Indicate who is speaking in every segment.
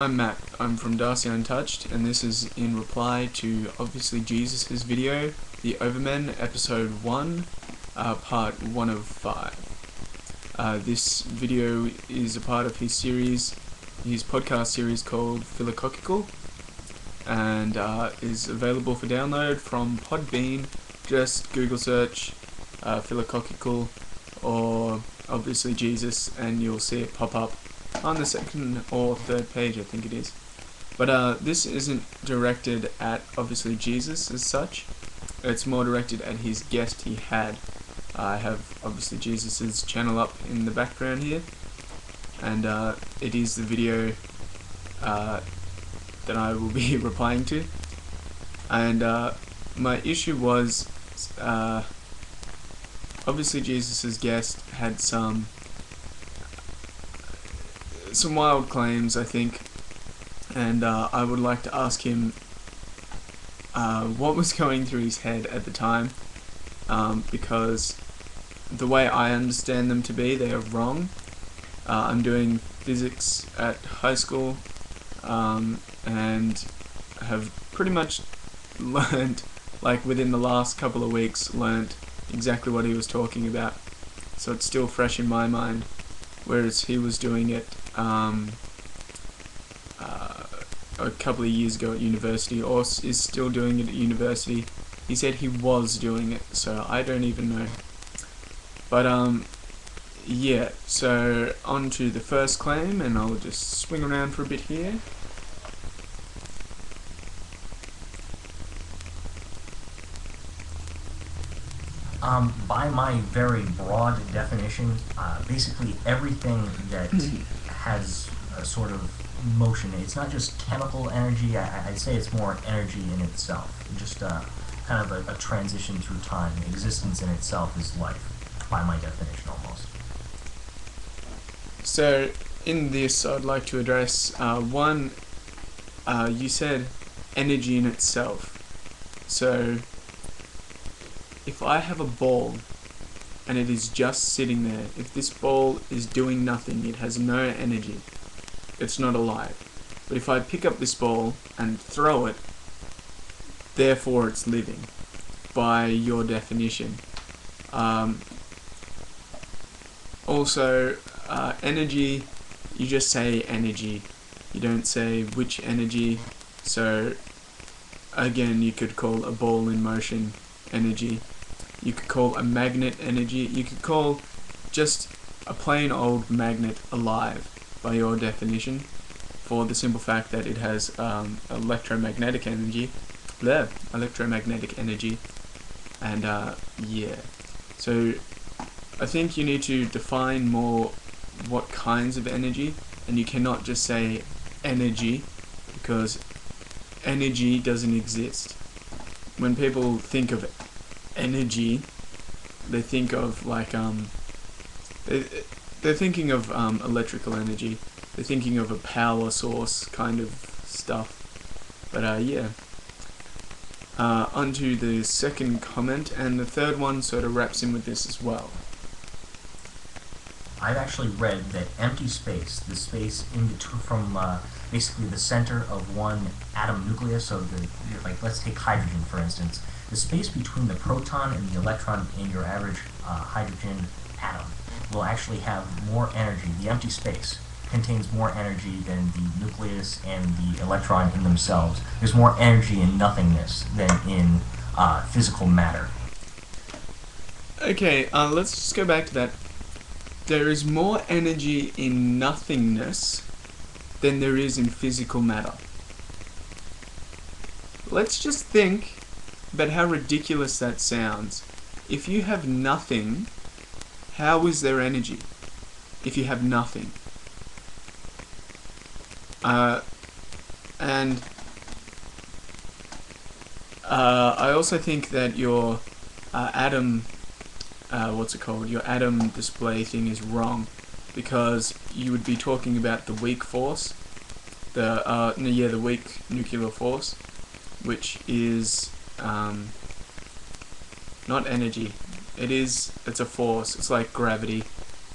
Speaker 1: I'm Matt. I'm from DarcyUntouched, and this is in reply to obviously Jesus' video, the Overmen, episode 1, part 1 of 5. This video is a part of his podcast series called Philocockical, and is available for download from Podbean. Just Google search Philocockical or obviously Jesus, and you'll see it pop up on the second or third page, I think it is. But this isn't directed at obviously Jesus as such. It's more directed at his guest he had. I have obviously Jesus's channel up in the background here, and it is the video that I will be replying to. And my issue was obviously Jesus's guest had some wild claims, I think, and I would like to ask him what was going through his head at the time, because the way I understand them to be, they are wrong. I'm doing physics at high school, and have pretty much learned, like within the last couple of weeks, learned exactly what he was talking about, so it's still fresh in my mind, whereas he was doing it a couple of years ago at university, or is still doing it at university. He said he was doing it, so I don't even know. But yeah, so on to the first claim, and I'll just swing around for a bit here.
Speaker 2: By my very broad definition, basically everything that has a sort of motion, it's not just chemical energy, I'd say it's more energy in itself, just kind of a transition through time. Existence in itself is life, by my definition almost.
Speaker 1: So in this, I'd like to address one, you said energy in itself. So if I have a ball and it is just sitting there, if this ball is doing nothing, it has no energy, it's not alive. But if I pick up this ball and throw it, therefore it's living, by your definition. Also, energy, you just say energy, you don't say which energy. So again, you could call a ball in motion energy. You could call a magnet energy. You could call just a plain old magnet alive, by your definition, for the simple fact that it has electromagnetic energy. And yeah. So I think you need to define more what kinds of energy, and you cannot just say energy, because energy doesn't exist. When people think of energy, they think of like they're thinking of electrical energy. They're thinking of a power source kind of stuff. But yeah. Onto the second comment, and the third one sort of wraps in with this as well.
Speaker 2: I've actually read that empty space, the space in between, from basically the center of one atom nucleus, so like let's take hydrogen for instance, the space between the proton and the electron in your average hydrogen atom will actually have more energy. The empty space contains more energy than the nucleus and the electron in themselves. There's more energy in nothingness than in physical matter.
Speaker 1: Okay, let's just go back to that. There is more energy in nothingness than there is in physical matter. Let's just think about how ridiculous that sounds. If you have nothing, how is there energy? If you have nothing. And I also think that your atom, your atom display thing is wrong, because you would be talking about the weak force, the weak nuclear force, which is not energy. It's a force. It's like gravity.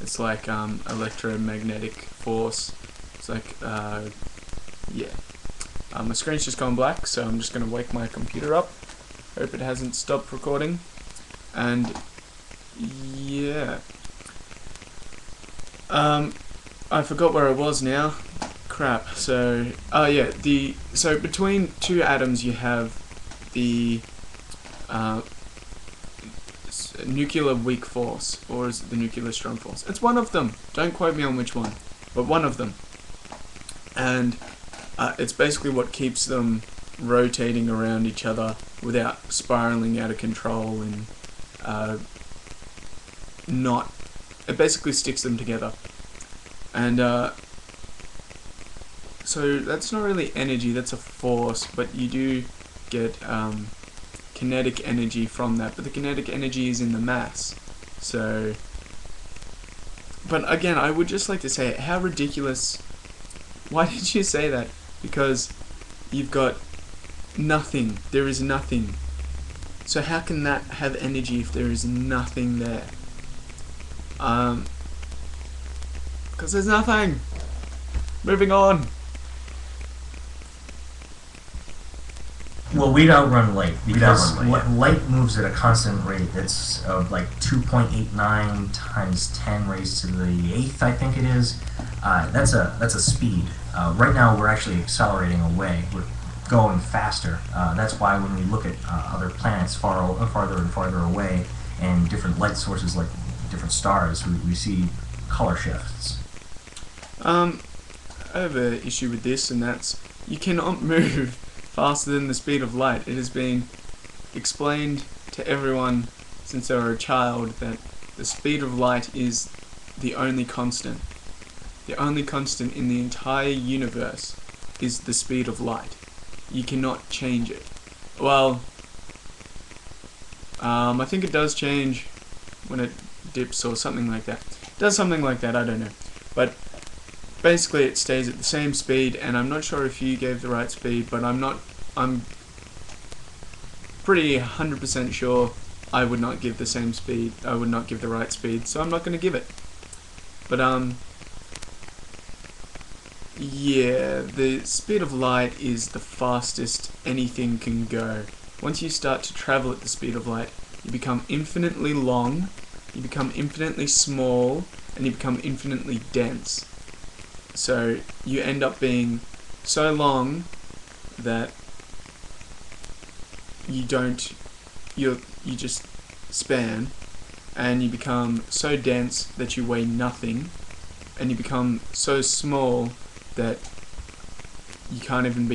Speaker 1: It's like electromagnetic force. It's like yeah. My screen's just gone black, so I'm just going to wake my computer up. Hope it hasn't stopped recording. And yeah. I forgot where I was now. Crap. So, oh yeah, so between two atoms you have the nuclear weak force, or is it the nuclear strong force? It's one of them. Don't quote me on which one, but one of them. And it's basically what keeps them rotating around each other without spiraling out of control, and it basically sticks them together. And so that's not really energy, that's a force, but you do get kinetic energy from that, but the kinetic energy is in the mass. So, but again, I would just like to say, how ridiculous. Why did you say that? Because you've got nothing. There is nothing. So how can that have energy if there is nothing there? Because there's nothing. Moving on.
Speaker 2: Well, we'd outrun light because light moves at a constant rate. It's like 2.89 times 10 raised to the 8th, I think it is. That's a speed. Right now, we're actually accelerating away. We're going faster. That's why when we look at other planets farther and farther away, and different light sources like different stars, we see color shifts.
Speaker 1: I have an issue with this, and that's you cannot move faster than the speed of light. It has been explained to everyone since they were a child that the speed of light is the only constant. The only constant in the entire universe is the speed of light. You cannot change it. Well, I think it does change when it dips or something like that. It does something like that, I don't know. But basically it stays at the same speed, and I'm not sure if you gave the right speed, but I'm pretty 100% sure I would not give the same speed. I would not give the right speed, so I'm not going to give it. But yeah, the speed of light is the fastest anything can go. Once you start to travel at the speed of light, you become infinitely long, you become infinitely small, and you become infinitely dense. So you end up being so long that you just span, and you become so dense that you weigh nothing, and you become so small that you can't even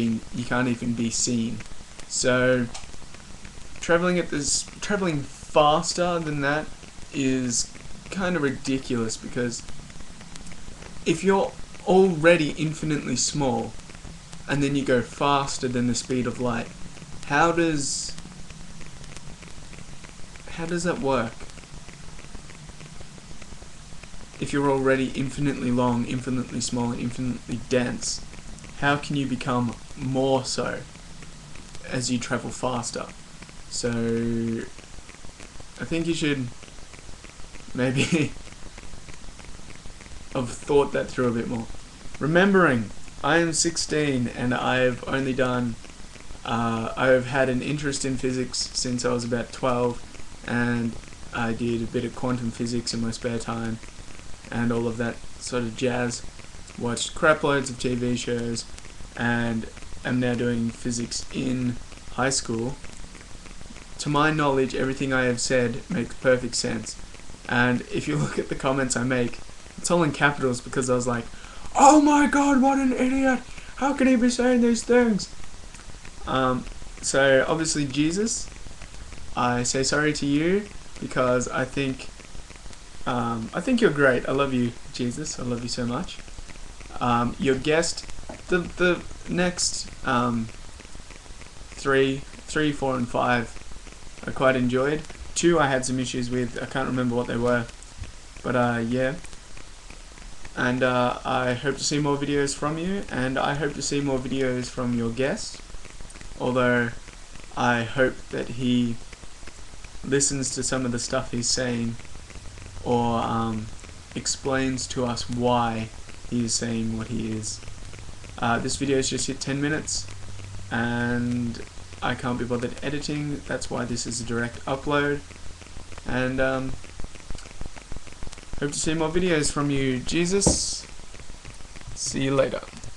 Speaker 1: be seen. So traveling faster than that is kind of ridiculous, because if you're already infinitely small and then you go faster than the speed of light, how does that work? If you're already infinitely long, infinitely small, and infinitely dense, how can you become more so as you travel faster? So I think you should maybe have thought that through a bit more. Remembering, I am 16 and I've only done I've had an interest in physics since I was about 12, and I did a bit of quantum physics in my spare time and all of that sort of jazz. Watched crap loads of TV shows, and am now doing physics in high school. To my knowledge, everything I have said makes perfect sense, and if you look at the comments I make, it's all in capitals, because I was like, oh my god, what an idiot! How can he be saying these things? So obviously Jesus, I say sorry to you, because I think you're great. I love you, Jesus. I love you so much. Your guest, the next 3, 4, and 5, I quite enjoyed. 2 I had some issues with. I can't remember what they were, but yeah. And I hope to see more videos from you, and I hope to see more videos from your guest. Although I hope that he listens to some of the stuff he's saying, or explains to us why he is saying what he is. This video's just hit 10 minutes, and I can't be bothered editing. That's why this is a direct upload. And hope to see more videos from you. Jesus. See you later.